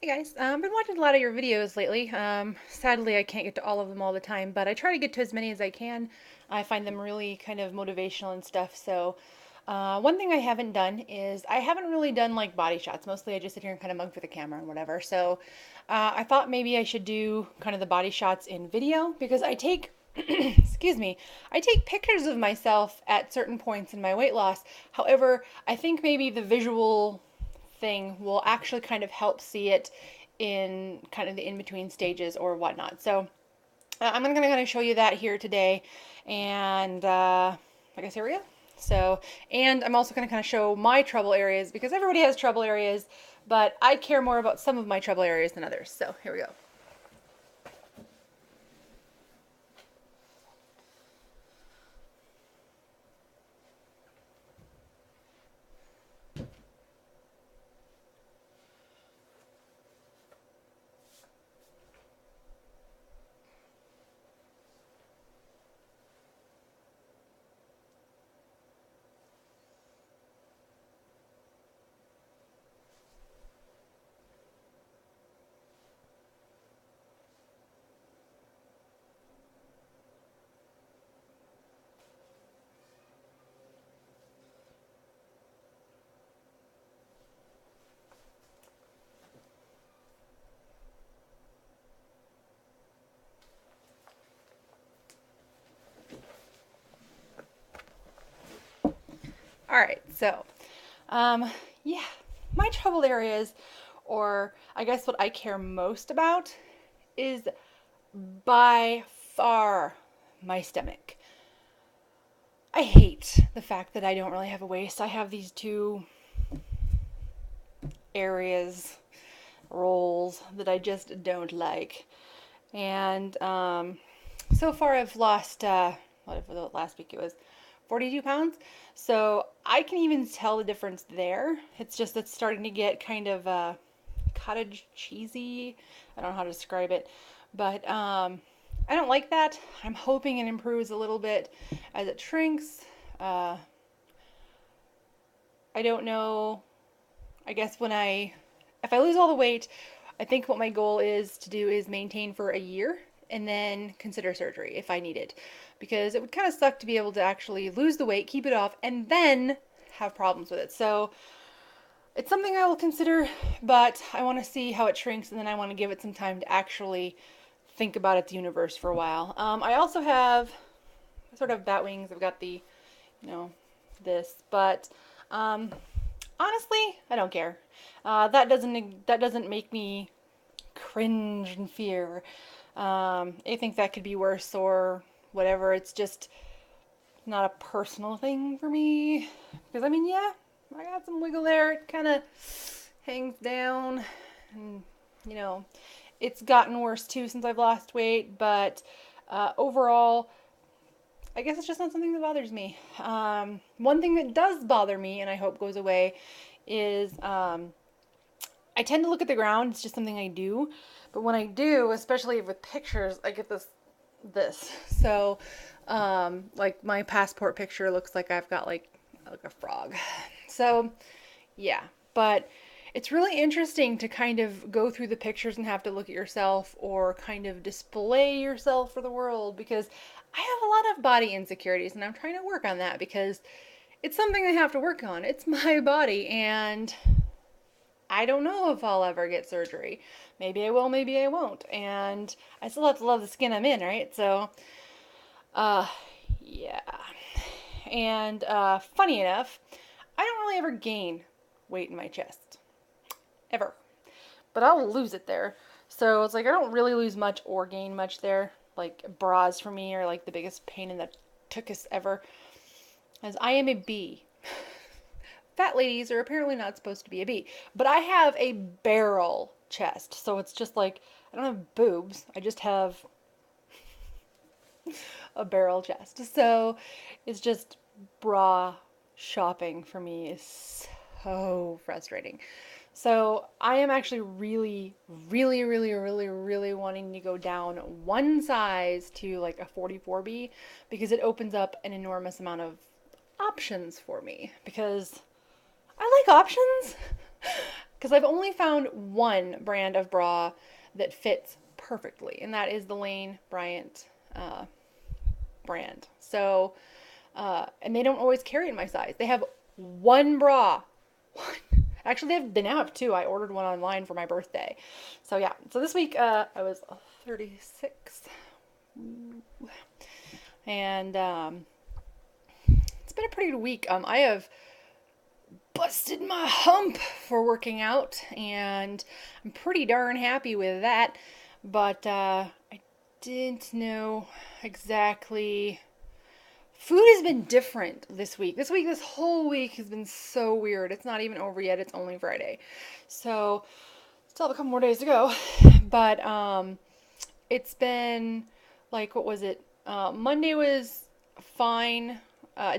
Hey guys, I've been watching a lot of your videos lately. Sadly, I can't get to all of them all the time, but I try to get to as many as I can. I find them really kind of motivational and stuff. So, one thing I haven't done is I haven't really done like body shots. Mostly I just sit here and kind of mug for the camera and whatever. So, I thought maybe I should do kind of the body shots in video because I take, excuse me, I take pictures of myself at certain points in my weight loss. However, I think maybe the visual thing will actually kind of help see it in kind of the in-between stages or whatnot. So I'm going to kind of show you that here today. And I guess here we go. So, and I'm also going to kind of show my trouble areas because everybody has trouble areas, but I care more about some of my trouble areas than others. So here we go. All right, so um, yeah, my trouble areas, or I guess what I care most about, is by far my stomach. I hate the fact that I don't really have a waist. I have these two areas, rolls that I just don't like. And so far I've lost, whatever the last week it was, 42 pounds. So I can even tell the difference there. It's just it's starting to get kind of cottage cheesy. I don't know how to describe it. But I don't like that. I'm hoping it improves a little bit as it shrinks. Uh, I don't know. I guess if I lose all the weight, I think what my goal is to do is maintain for a year and then consider surgery if I need it. Because it would kind of suck to be able to actually lose the weight, keep it off, and then have problems with it. So it's something I will consider, but I want to see how it shrinks and then I want to give it some time to actually think about its universe for a while. I also have sort of bat wings. I've got the, you know, this, but um, honestly, I don't care. That doesn't make me cringe and fear. I think that could be worse or whatever. It's just not a personal thing for me. Because I mean, yeah, I got some wiggle there. It kind of hangs down, and you know, it's gotten worse too since I've lost weight. But overall, I guess it's just not something that bothers me. One thing that does bother me, and I hope goes away, is I tend to look at the ground. It's just something I do. But when I do, especially with pictures, I get this. So, like my passport picture looks like I've got like a frog. So, yeah. But it's really interesting to kind of go through the pictures and have to look at yourself or kind of display yourself for the world because I have a lot of body insecurities and I'm trying to work on that because it's something I have to work on. It's my body and I don't know if I'll ever get surgery. Maybe I will, maybe I won't. And I still have to love the skin I'm in, right? So, uh, yeah. And funny enough, I don't really ever gain weight in my chest. Ever. But I'll lose it there. So it's like I don't really lose much or gain much there. Like bras for me are like the biggest pain in the tuchus ever. As I am a B. Fat ladies are apparently not supposed to be a B. But I have a barrel chest. So it's just like I don't have boobs. I just have a barrel chest. So it's just bra shopping for me is so frustrating. So I am actually really, really, really, really, really wanting to go down one size to like a 44B because it opens up an enormous amount of options for me because I like options. because I've only found one brand of bra that fits perfectly, and that is the Lane Bryant brand. So, and they don't always carry in my size. They have one bra. One. Actually, they now have two. I ordered one online for my birthday. So yeah. So this week I was 36, and it's been a pretty good week. I have busted my hump for working out, and I'm pretty darn happy with that. But I didn't know exactly. Food has been different this week. This whole week has been so weird. It's not even over yet. It's only Friday. So, still have a couple more days to go. But it's been like, what was it? Monday was fine.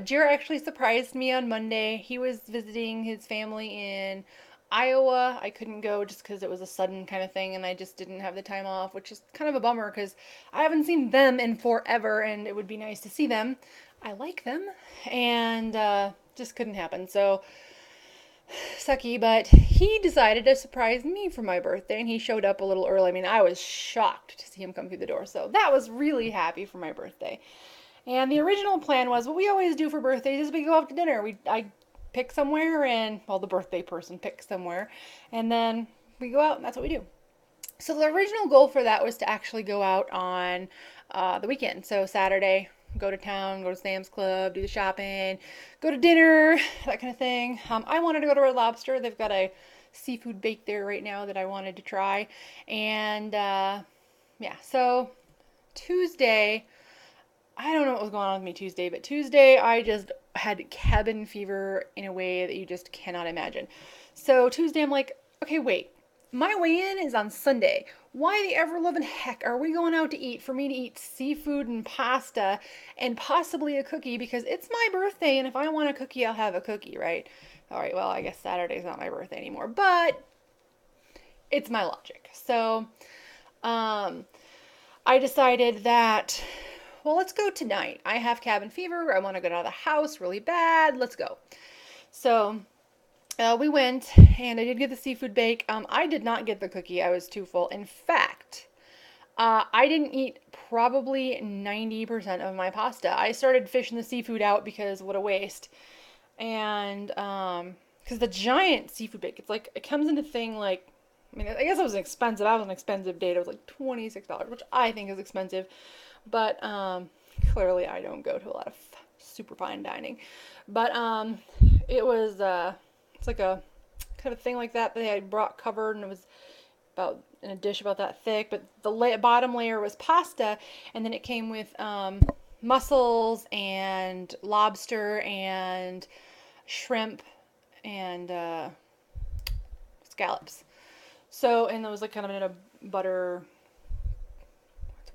Jared actually surprised me on Monday. He was visiting his family in Iowa. I couldn't go just because it was a sudden kind of thing and I just didn't have the time off, which is kind of a bummer because I haven't seen them in forever and it would be nice to see them. I like them and just couldn't happen. So sucky, but he decided to surprise me for my birthday and he showed up a little early. I mean, I was shocked to see him come through the door. So that was really happy for my birthday. And the original plan was what we always do for birthdays is we go out to dinner. I pick somewhere and, well, the birthday person picks somewhere and then we go out and that's what we do. So the original goal for that was to actually go out on the weekend. So Saturday, go to town, go to Sam's Club, do the shopping, go to dinner, that kind of thing. I wanted to go to Red Lobster. They've got a seafood bake there right now that I wanted to try. And yeah, so Tuesday, I don't know what was going on with me Tuesday, but Tuesday I just had cabin fever in a way that you just cannot imagine. So Tuesday I'm like, okay, wait. My weigh-in is on Sunday. Why the ever-loving heck are we going out to eat for me to eat seafood and pasta and possibly a cookie because it's my birthday and if I want a cookie, I'll have a cookie, right? All right, well, I guess Saturday's not my birthday anymore, but it's my logic. So I decided that, well, let's go tonight. I have cabin fever. I want to get out of the house really bad. Let's go. So we went, and I did get the seafood bake. I did not get the cookie. I was too full. In fact, I didn't eat probably 90% of my pasta. I started fishing the seafood out because what a waste. And because the giant seafood bake, it's like, it comes in a thing like, I mean, I guess it was expensive. I was an expensive date. It was like $26, which I think is expensive. But clearly I don't go to a lot of super fine dining. But it was... it's like a kind of thing like that they had brought covered, and it was about in a dish about that thick. But the bottom layer was pasta, and then it came with mussels and lobster and shrimp and scallops. So, and it was like kind of in a butter,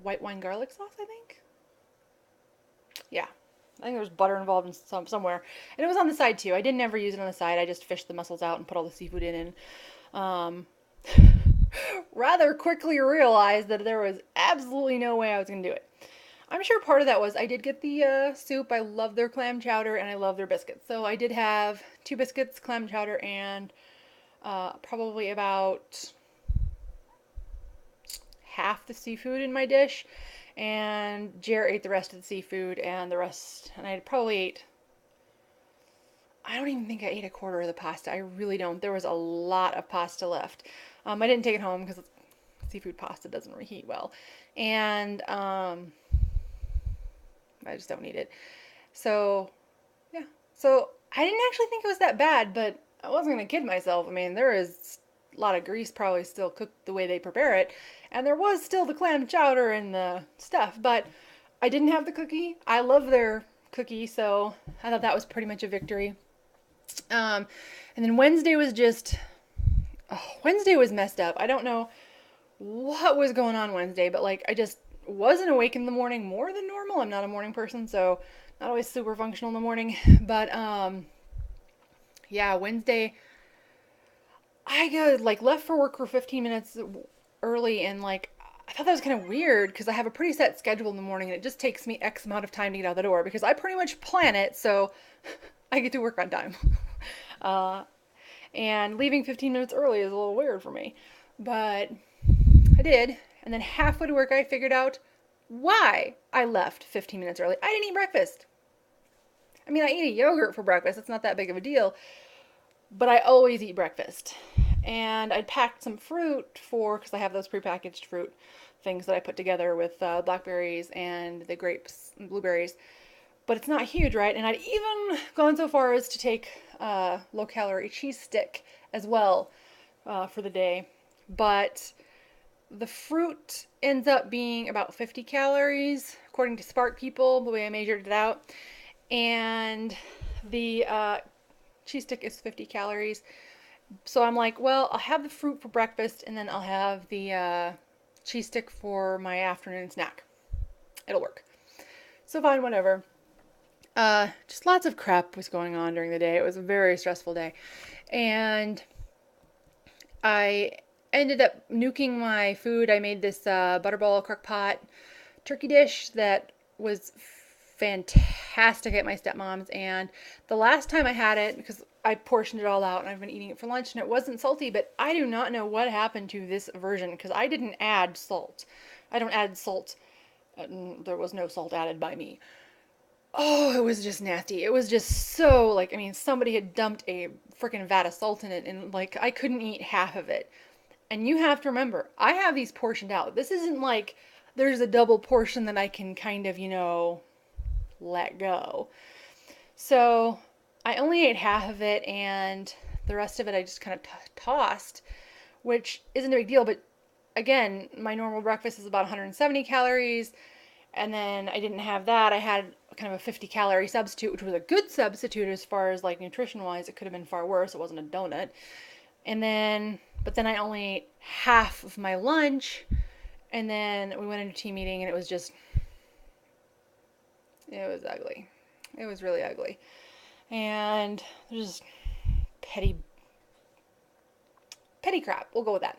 white wine garlic sauce, I think. Yeah. I think there was butter involved in somewhere. And it was on the side too. I didn't ever use it on the side. I just fished the mussels out and put all the seafood in and rather quickly realized that there was absolutely no way I was going to do it. I'm sure part of that was I did get the soup. I love their clam chowder and I love their biscuits. So I did have 2 biscuits, clam chowder, and probably about half the seafood in my dish. And Jer ate the rest of the seafood and the rest, and I probably ate, I don't even think I ate a quarter of the pasta. I really don't. There was a lot of pasta left. I didn't take it home because seafood pasta doesn't reheat well. And I just don't eat it. So, yeah. So, I didn't actually think it was that bad, but I wasn't going to kid myself. I mean, there is a lot of grease probably still cooked the way they prepare it. And there was still the clam chowder and the stuff, but I didn't have the cookie. I love their cookie, so I thought that was pretty much a victory. And then Wednesday was just, Wednesday was messed up. I don't know what was going on Wednesday, but like I just wasn't awake in the morning more than normal. I'm not a morning person, so not always super functional in the morning. But yeah, Wednesday I left for work for 15 minutes early, and like I thought that was kind of weird because I have a pretty set schedule in the morning and it just takes me X amount of time to get out the door because I pretty much plan it, so I get to work on time. And leaving 15 minutes early is a little weird for me. But I did. And then halfway to work, I figured out why I left 15 minutes early. I didn't eat breakfast. I mean, I eat a yogurt for breakfast. It's not that big of a deal. But I always eat breakfast. And I'd packed some fruit because I have those prepackaged fruit things that I put together with blackberries and the grapes and blueberries. But it's not huge, right? And I'd even gone so far as to take a low-calorie cheese stick as well for the day. But the fruit ends up being about 50 calories, according to Spark People, the way I measured it out. And the cheese stick is 50 calories. So I'm like, well, I'll have the fruit for breakfast, and then I'll have the cheese stick for my afternoon snack. It'll work. So fine, whatever. Just lots of crap was going on during the day. It was a very stressful day. And I ended up nuking my food. I made this butterball crock-pot turkey dish that was fantastic at my stepmom's. And the last time I had it, because I portioned it all out and I've been eating it for lunch, and it wasn't salty, but I do not know what happened to this version because I didn't add salt. I don't add salt. There was no salt added by me. Oh, it was just nasty. It was just so, like, I mean, somebody had dumped a freaking vat of salt in it, and, like, I couldn't eat half of it. And you have to remember, I have these portioned out. This isn't like there's a double portion that I can kind of, let go. So I only ate half of it, and the rest of it I just kind of tossed, which isn't a big deal. But again, my normal breakfast is about 170 calories. And then I didn't have that. I had kind of a 50-calorie substitute, which was a good substitute as far as like nutrition-wise. It could have been far worse. It wasn't a donut. But then I only ate half of my lunch. And then we went into team meeting, and it was ugly. It was really ugly. And just petty crap. We'll go with that.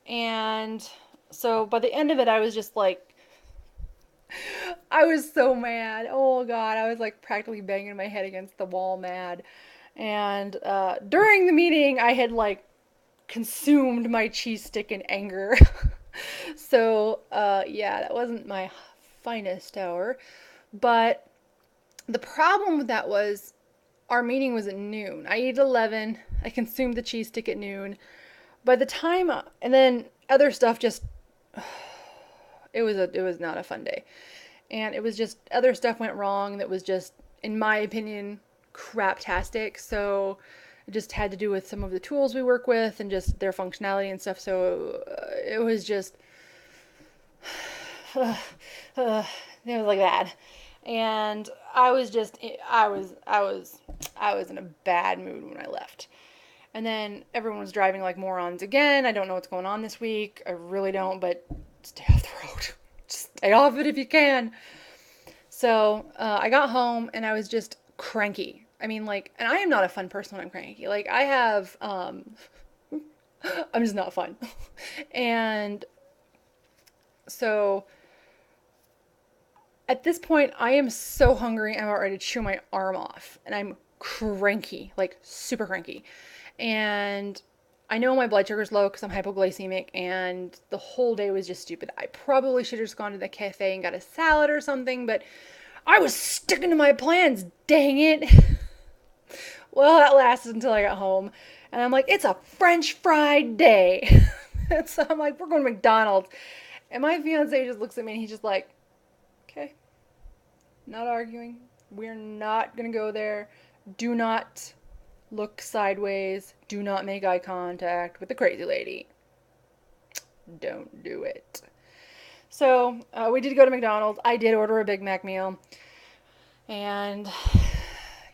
And so by the end of it, I was just like, I was so mad. Oh God, I was like practically banging my head against the wall mad. And during the meeting, I had like consumed my cheese stick in anger. So yeah, that wasn't my finest hour. But the problem with that was our meeting was at noon. I ate at 11. I consumed the cheese stick at noon. By the time, and then other stuff just, it was not a fun day. And it was just, other stuff went wrong that was just, in my opinion, craptastic. So it just had to do with some of the tools we work with and just their functionality and stuff. So it was just, it was like that. And I was in a bad mood when I left. And then everyone was driving like morons again. I don't know what's going on this week. I really don't, but stay off the road. Just stay off it if you can. So I got home and I was just cranky. I mean, like, and I am not a fun person when I'm cranky. Like, I have, I'm just not fun. And so at this point, I am so hungry, I'm about ready to chew my arm off. And I'm cranky, like super cranky. And I know my blood sugar's low because I'm hypoglycemic, and the whole day was just stupid. I probably should have just gone to the cafe and got a salad or something, but I was sticking to my plans, dang it. Well, that lasted until I got home, and I'm like, it's a French fried day. And so I'm like, we're going to McDonald's. And my fiance just looks at me and he's just like, okay, not arguing. We're not going to go there. Do not look sideways. Do not make eye contact with the crazy lady. Don't do it. So we did go to McDonald's. I did order a Big Mac meal. And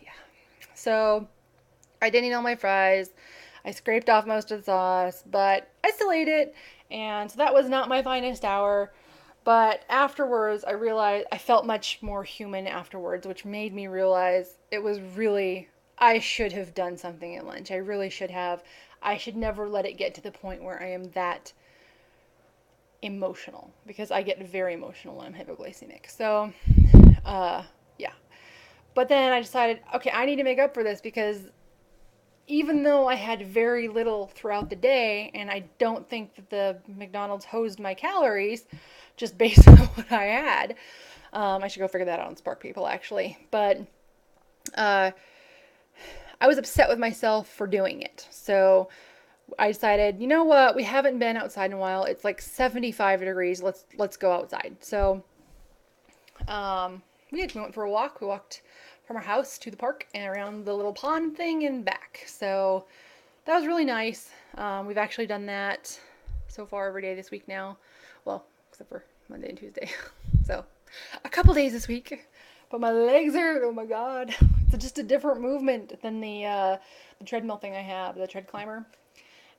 yeah. So I didn't eat all my fries. I scraped off most of the sauce, but I still ate it. And so that was not my finest hour. But afterwards, I realized I felt much more human afterwards, which made me realize it was really, I should have done something at lunch. I really should have. I should never let it get to the point where I am that emotional, because I get very emotional when I'm hypoglycemic. So, yeah. But then I decided, okay, I need to make up for this, because even though I had very little throughout the day, and I don't think that the McDonald's hosed my calories just based on what I had. I should go figure that out on Spark People actually. But uh, I was upset with myself for doing it. So I decided, you know what? We haven't been outside in a while. It's like 75 degrees. Let's go outside. So we did. We went for a walk. We walked from our house to the park and around the little pond thing and back. So that was really nice. We've actually done that so far every day this week now. Well, except for Monday and Tuesday. So a couple days this week. But my legs are, oh my God. It's just a different movement than the treadmill thing I have, the tread climber.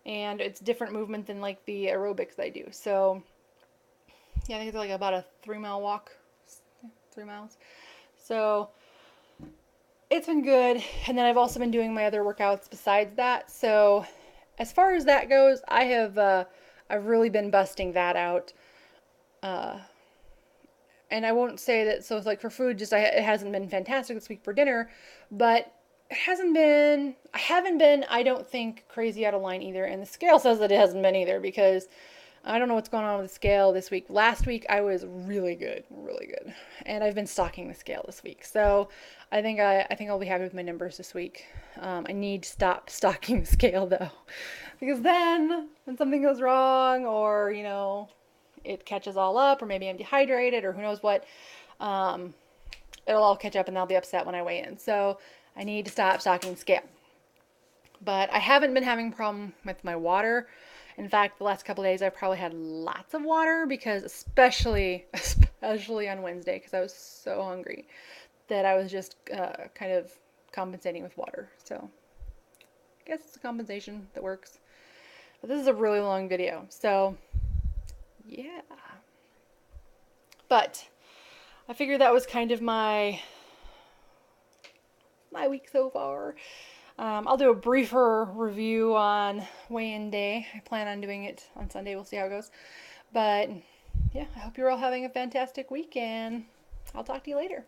And it's different movement than like the aerobics I do. So yeah, I think it's like about a 3 mile walk. 3 miles. So it's been good. And then I've also been doing my other workouts besides that. So as far as that goes, I've really been busting that out. Uh, and I won't say that. So it's like for food, it hasn't been fantastic this week for dinner, but it hasn't been. I haven't been. I don't think crazy out of line either. And the scale says that it hasn't been either because I don't know what's going on with the scale this week. Last week I was really good, and I've been stalking the scale this week. So I think I'll be happy with my numbers this week. I need to stop stalking the scale though, because then when something goes wrong, or it catches all up, or maybe I'm dehydrated, or who knows what, it'll all catch up, and I'll be upset when I weigh in. So I need to stop stalking the scale. But I haven't been having a problem with my water. In fact, the last couple of days I've probably had lots of water because especially on Wednesday because I was so hungry that I was just kind of compensating with water. So I guess it's a compensation that works. But this is a really long video. So yeah. But I figured that was kind of my week so far. I'll do a briefer review on weigh-in day. I plan on doing it on Sunday. We'll see how it goes. But yeah, I hope you're all having a fantastic week, and I'll talk to you later.